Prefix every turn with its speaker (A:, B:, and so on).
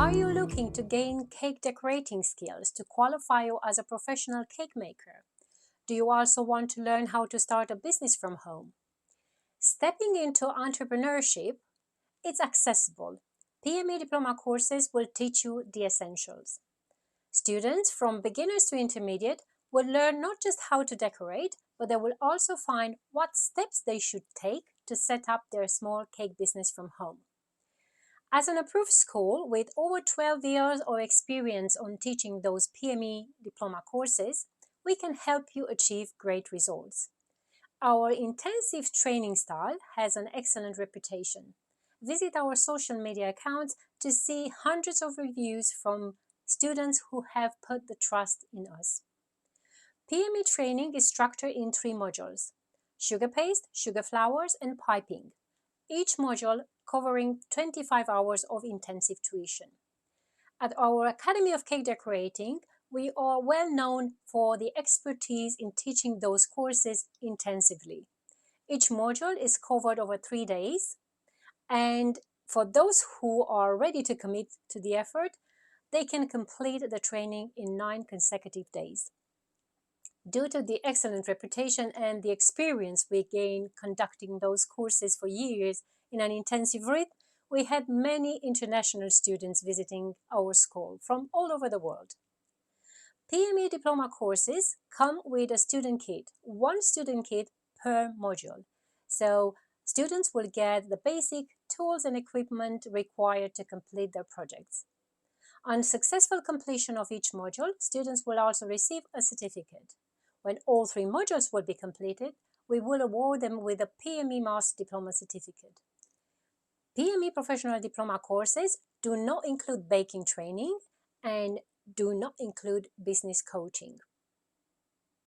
A: Are you looking to gain cake decorating skills to qualify you as a professional cake maker? Do you also want to learn how to start a business from home? Stepping into entrepreneurship, it's accessible. PME diploma courses will teach you the essentials. Students from beginners to intermediate will learn not just how to decorate, but they will also find what steps they should take to set up their small cake business from home. As an approved school with over 12 years of experience on teaching those PME diploma courses, we can help you achieve great results. Our intensive training style has an excellent reputation. Visit our social media accounts to see hundreds of reviews from students who have put the trust in us. PME training is structured in 3 modules: sugar paste, sugar flowers, and piping, each module covering 25 hours of intensive tuition. At our Academy of Cake Decorating, we are well known for the expertise in teaching those courses intensively. Each module is covered over 3 days, and for those who are ready to commit to the effort, they can complete the training in 9 consecutive days. Due to the excellent reputation and the experience we gained conducting those courses for years in an intensive rhythm, we had many international students visiting our school from all over the world. PME diploma courses come with a student kit, 1 student kit per module. So students will get the basic tools and equipment required to complete their projects. On successful completion of each module, students will also receive a certificate. When all 3 modules will be completed, we will award them with a PME Master Diploma certificate. PME Professional Diploma courses do not include baking training and do not include business coaching.